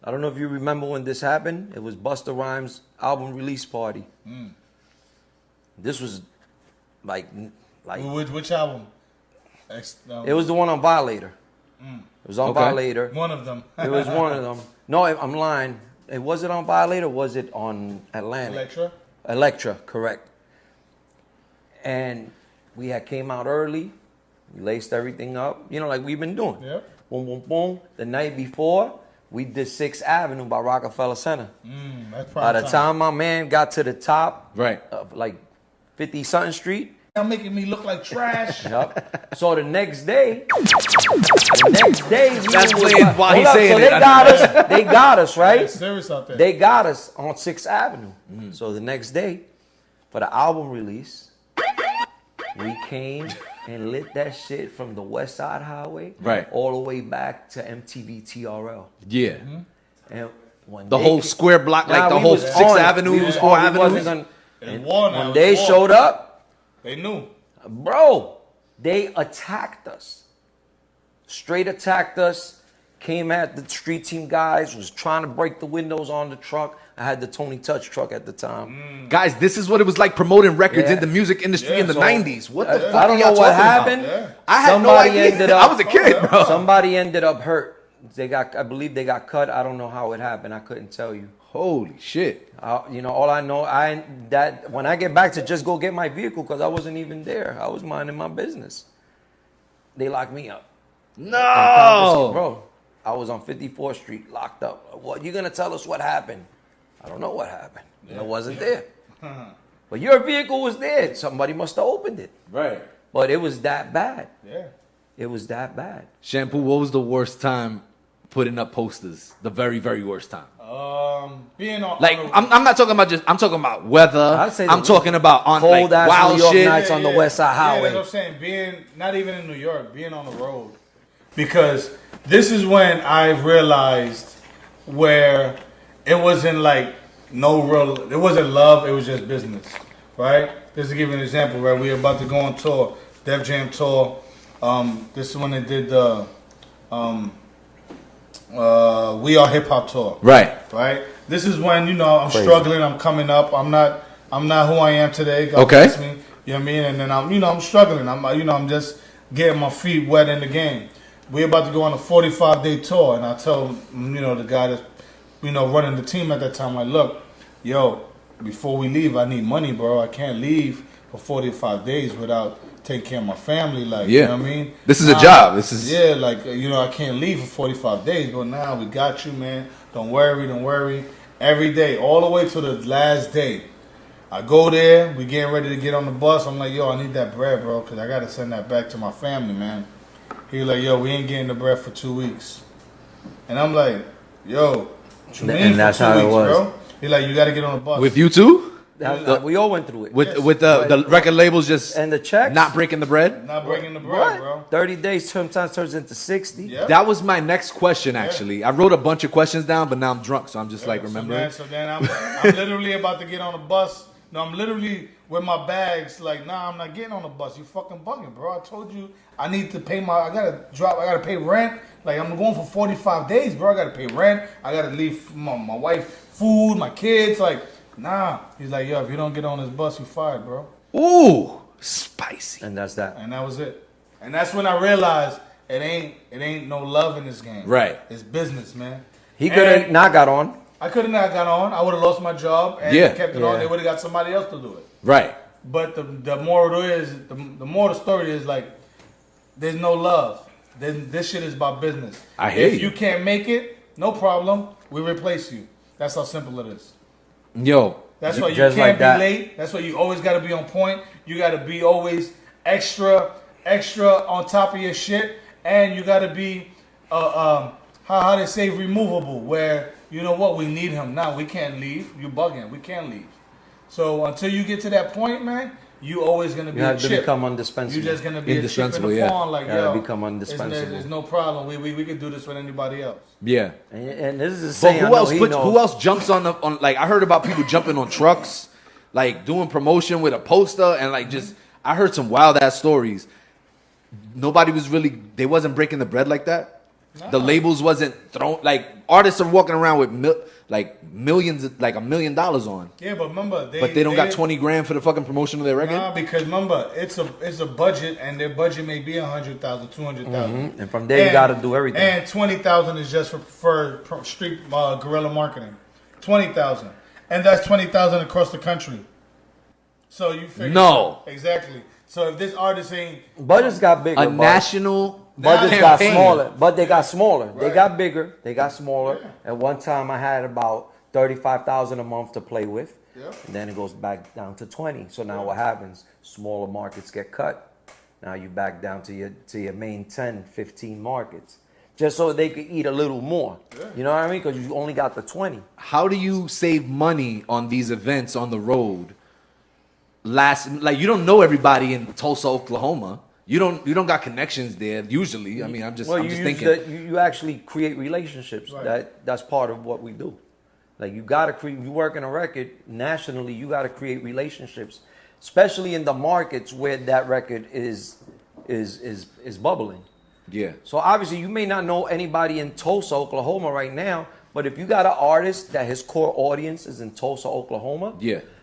I don't know if you remember when this happened. It was Busta Rhymes' album release party. This was like which album? It was the one on Violator. It was on Violator. One of them. It was one of them. No, I'm lying. Was it on Violator or was it on Atlantic? Electra, correct. And we had came out early. We laced everything up. You know, like we've been doing. Yep. Boom, boom, boom. The night before, we did 6th Avenue by Rockefeller Center. That's By the time my man got to the top, right, of like 50-something Street. Y'all making me look like trash. Yep. So the next day, we that's playing while he's saying so it. They got us, right? Yeah, serious out there. They got us on 6th Avenue. So the next day, for the album release, we came and lit that shit from the West Side Highway all the way back to MTV TRL. Yeah. And when the whole square block, like the whole 6th Avenue, 4 avenues. And when they showed up, they knew. Bro, they attacked us. Straight attacked us. Came at the street team guys, was trying to break the windows on the truck. I had the Tony Touch truck at the time. Guys, this is what it was like promoting records in the music industry in the 90s. What the fuck I don't know what happened. I had no idea. I was a kid, bro. Somebody ended up hurt. I believe they got cut. I don't know how it happened. I couldn't tell you. Holy shit. All I know, that when I get back to just go get my vehicle, because I wasn't even there. I was minding my business. They locked me up. No. Bro, I was on 54th Street, locked up. What, you going to tell us what happened? I don't know what happened. I wasn't there. But your vehicle was there. Somebody must have opened it. Right. But it was that bad. Yeah. It was that bad. Shampoo, what was the worst time putting up posters? The very, very worst time? Being on like I'm not talking about I'm talking about weather. I'm talking about on cold like wild New York shit. nights on the West Side Highway. Yeah, that's what I'm saying. Being not even in New York, being on the road, because this is when I realized where it wasn't like it wasn't love. It was just business, right? Just to give you an example, right? We were about to go on tour, Def Jam tour. This is when they did the We Are Hip Hop tour. Right. This is when I'm struggling. I'm coming up. I'm not who I am today. God bless me. You know what I mean? And then I'm struggling. I'm just getting my feet wet in the game. We're about to go on a 45-day tour, and I tell the guy that running the team at that time, like, look, before we leave, I need money, bro. I can't leave for 45 days without taking care of my family. Like, you know what I mean? This is a job. This is I can't leave for 45 days, but now we got you, man. Don't worry. Every day, all the way to the last day, I go there. We getting ready to get on the bus. I'm like, I need that bread, bro, because I got to send that back to my family, man. He like, we ain't getting the bread for 2 weeks. And I'm like, what you mean and that's how it was. Bro? He like, you got to get on the bus. With you too? We all went through it. With the record labels just and the checks not breaking the bread? Not breaking the bread, bro. 30 days sometimes turns into 60. Yep. That was my next question, actually. I wrote a bunch of questions down, but now I'm drunk, so I'm just remembering. So then I'm literally about to get on the bus. No, I'm literally with my bags like, nah, I'm not getting on the bus. You fucking bugging, bro. I told you I need to pay I gotta pay rent. Like, I'm going for 45 days, bro. I gotta pay rent. I gotta leave my wife food, my kids. Like, nah. He's like, if you don't get on this bus, you fired, bro. Ooh, spicy. And that's that. And that was it. And that's when I realized it ain't no love in this game. Right. It's business, man. He could have not got on. I could have not got on. I would have lost my job and kept it on. They would have got somebody else to do it. Right. But the moral is the moral of the story is like, there's no love. This shit is about business. I hear you. If you can't make it, no problem. We replace you. That's how simple it is. That's why you can't be late. That's why you always got to be on point. You got to be always extra on top of your shit, and you got to be how they say removable. Where you know what, we need him now. We can't leave. You bugging. We can't leave. So until you get to that point, man, you always gonna be a chip. You have to become indispensable. You're just gonna be a chip in the phone. Like, become indispensable. There's no problem. We could do this with anybody else. Yeah. And this is the same. Who else jumps on like, I heard about people jumping on trucks, like doing promotion with a poster, and like I heard some wild ass stories. They wasn't breaking the bread like that. The labels wasn't thrown like artists are walking around with millions, like $1 million on. Yeah, but remember, they don't got 20 grand for the fucking promotion of their record. Nah, because remember, it's a budget, and their budget may be 100,000, 200,000, and from there you got to do everything. And 20,000 is just for street guerrilla marketing. 20,000, and that's 20,000 across the country. So you figure exactly. So if this artist ain't budgets got bigger, national. Budgets got smaller, but they got smaller. Right. They got bigger. They got smaller. Yeah. At one time, I had about 35,000 a month to play with. Yeah. And then it goes back down to 20. So now what happens? Smaller markets get cut. Now you back down to your main 10, 15 markets, just so they could eat a little more. Yeah. You know what I mean? Because you only got the 20. How do you save money on these events on the road? You don't know everybody in Tulsa, Oklahoma. You don't got connections there usually. I mean, I'm just thinking. You actually create relationships. Right. That's part of what we do. Like you gotta create. You work in a record nationally. You gotta create relationships, especially in the markets where that record is bubbling. Yeah. So obviously, you may not know anybody in Tulsa, Oklahoma right now, but if you got an artist that his core audience is in Tulsa, Oklahoma,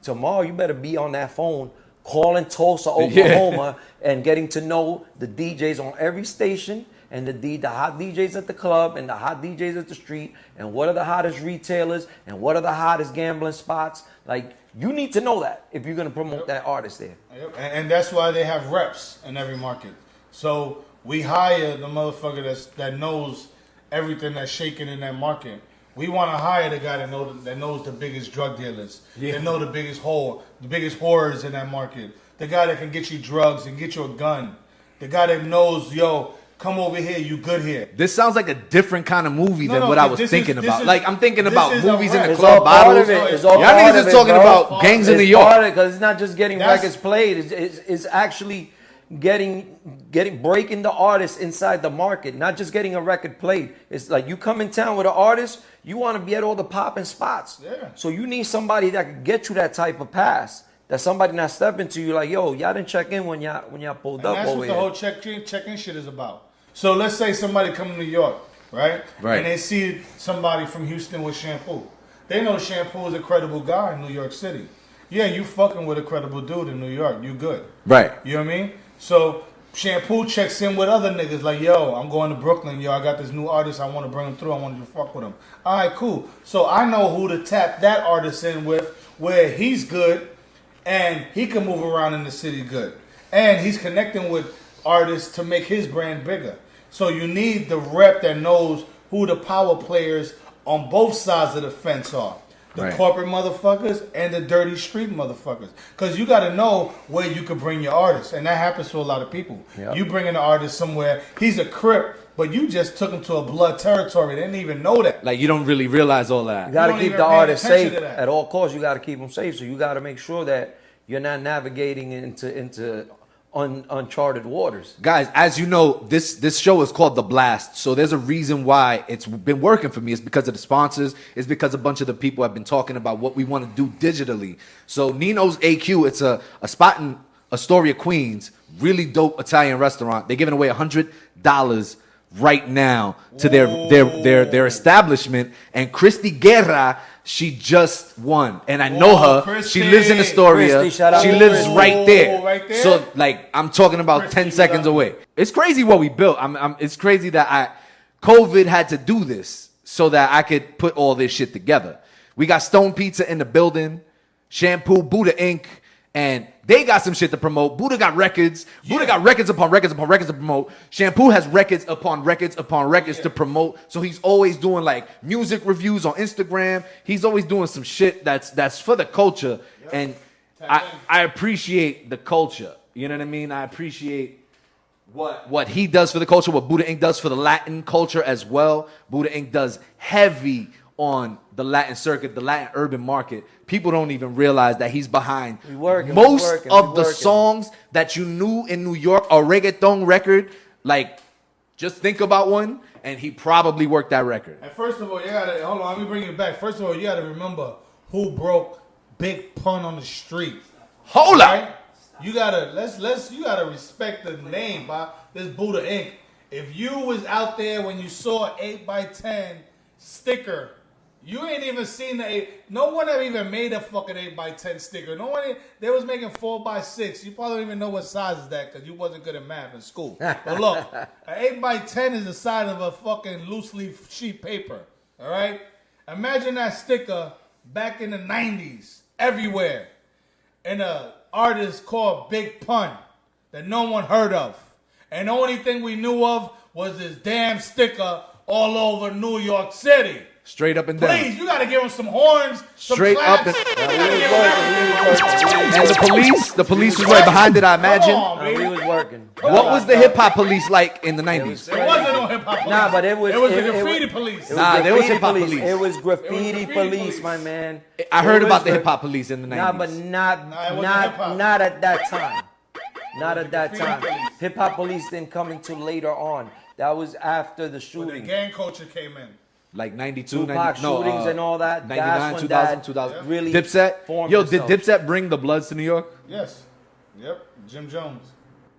tomorrow you better be on that phone calling Tulsa, Oklahoma, and getting to know the DJs on every station, and the hot DJs at the club, and the hot DJs at the street, and what are the hottest retailers, and what are the hottest gambling spots. Like, you need to know that if you're going to promote that artist there. Yep. And that's why they have reps in every market. So we hire the motherfucker that knows everything that's shaking in that market. We want to hire the guy that knows the biggest drug dealers, that know the biggest whores in that market, the guy that can get you drugs and get you a gun, the guy that knows, come over here, you good here. This sounds like a different kind of movie than what I was thinking about. I'm thinking about movies in the club bottles. Y'all niggas is talking about gangs in New York. Because it's not just getting records played. It's actually breaking the artist inside the market, not just getting a record played. It's like you come in town with an artist, you want to be at all the popping spots. Yeah. So you need somebody that can get you that type of pass. That somebody not stepping to you like, yo, y'all didn't check in when y'all pulled up over here. That's what the whole check-in shit is about. So let's say somebody come to New York, right? And they see somebody from Houston with Shampoo. They know Shampoo is a credible guy in New York City. Yeah, you fucking with a credible dude in New York. You good. Right. You know what I mean? So Shampoo checks in with other niggas like, yo, I'm going to Brooklyn. Yo, I got this new artist. I want to bring him through. I want you to fuck with him. All right, cool. So I know who to tap that artist in with where he's good and he can move around in the city good. And he's connecting with artists to make his brand bigger. So you need the rep that knows who the power players on both sides of the fence are. The corporate motherfuckers and the dirty street motherfuckers. Because you got to know where you could bring your artist. And that happens to a lot of people. Yep. You bring an artist somewhere, he's a Crip, but you just took him to a blood territory. They didn't even know that. Like, you don't really realize all that. You got to keep the artist safe at all costs. You got to keep them safe. So you got to make sure that you're not navigating into uncharted waters. Guys, as you know, this show is called The Blast. So there's a reason why it's been working for me. It's because of the sponsors. It's because a bunch of the people have been talking about what we want to do digitally. So Nino's AQ, it's a spot in Astoria, Queens. Really dope Italian restaurant. They're giving away $100 right now to their establishment. And Christy Guerra, she just won, and I know her. Christy. She lives in Astoria. Christy, shout out she to lives Christy. right there. Right there. So, like, I'm talking about Christy, 10 seconds away. It's crazy what we built. It's crazy that COVID had to do this so that I could put all this shit together. We got Stone Pizza in the building, Shampoo, Buda Inc., and they got some shit to promote. Buda got records. Yeah. Buda got records upon records upon records to promote. Shampoo has records upon records upon records to promote. So he's always doing like music reviews on Instagram. He's always doing some shit that's for the culture. Yep. And I appreciate the culture. You know what I mean? I appreciate what he does for the culture, what Buda Inc. does for the Latin culture as well. Buda Inc. does heavy on the Latin circuit, the Latin urban market. People don't even realize that he's behind most of the songs that you knew in New York, a reggaeton record. Like, just think about one, and he probably worked that record. And first of all, you gotta hold on. Let me bring it back. First of all, you gotta remember who broke Big Pun on the street. Hold up. You gotta you gotta respect the name, Bob. This Buda Inc. if you was out there when you saw an 8x10 sticker, you ain't even seen the 8. No one ever even made a fucking 8x10 sticker. No one. They was making 4x6. You probably don't even know what size is that because you wasn't good at math in school. But look, an 8x10 is the size of a fucking loose leaf sheet paper. All right. Imagine that sticker back in the 90s everywhere, and a artist called Big Pun that no one heard of, and the only thing we knew of was this damn sticker all over New York City. Straight up and down. Please, you gotta give him some horns, some straight claps. Up and the police was right behind it, I imagine. He was working. What was the hip hop police like in the 90s? It wasn't no hip hop police. Nah, but it was the graffiti police. There was hip hop police. It was graffiti police, my man. I heard about the hip hop police in the 90s. Nah, but not at that time. Not at that time. Hip hop police didn't come until later on. That was after the shooting. When the gang culture came in. Like 92, Tupac shootings and all that. 99, 2000. Really Dipset? Yo, did Dipset bring the Bloods to New York? Yes. Yep. Jim Jones.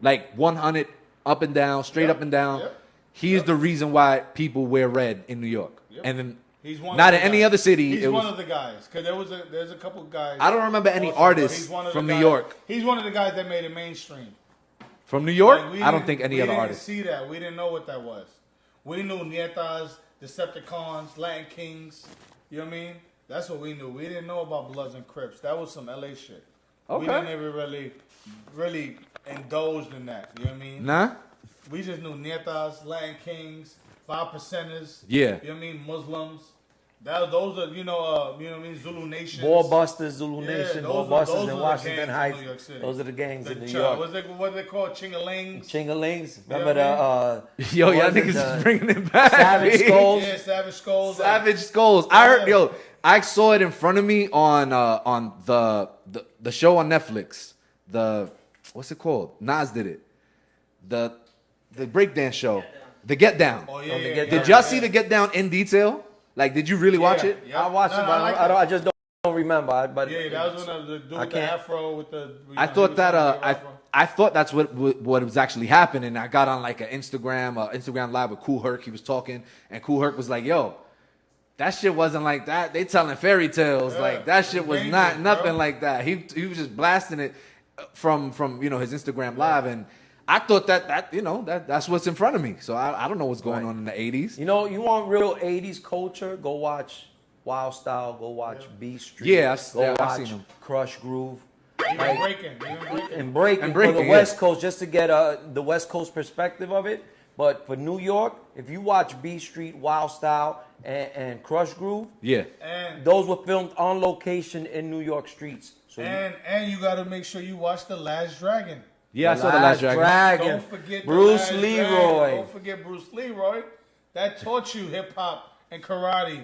Like 100 up and down, straight up and down. Yep. He is the reason why people wear red in New York. Yep. And then he's one not in any other city. He's one of the guys. Because there's a couple guys. I don't remember any artists from New York. He's one of the guys that made it mainstream. From New York? Like, I don't think any other artists. We didn't see that. We didn't know what that was. We knew Nietas, Decepticons, Latin Kings. You know what I mean? That's what we knew. We didn't know about Bloods and Crips. That was some LA shit. Okay. We didn't ever really indulged in that. You know what I mean? Nah. We just knew Nietas, Latin Kings, 5%ers. Yeah. You know what I mean? Muslims. Those are, you know what I mean? Zulu Nation. Ball Busters, Zulu Nation, Ball Busters in Washington Heights. Those are the gangs in New York. What they called? Chingalings. Chingalings. Remember the yo, y'all niggas is bringing it back. Savage Skulls. Yeah, Savage Skulls. Savage Skulls. I heard, I saw it in front of me on the show on Netflix. What's it called? Nas did it. The breakdance show. The Get Down. Oh yeah. Did y'all see the Get Down in detail? Like, did you really watch it? Yeah. I watched it, but I just don't remember. But that was when the dude with the afro with the. I thought I thought that's what was actually happening. I got on like an Instagram live with Kool Herc. He was talking, and Kool Herc was like, "Yo, that shit wasn't like that. They telling fairy tales. Like that shit was nothing like that." He was just blasting it from his Instagram live, and I thought that's what's in front of me. So I don't know what's going on in the 80s. You know, you want real 80s culture? Go watch Wild Style. Go watch B Street. Yeah, go I've watch seen them. Crush Groove. Even breaking for the West Coast, just to get the West Coast perspective of it. But for New York, if you watch B Street, Wild Style, and Crush Groove, and those were filmed on location in New York streets. So and you got to make sure you watch The Last Dragon. Yeah, I saw The Last Dragon. Don't forget Bruce Leroy. Don't forget Bruce Leroy. That taught you hip hop and karate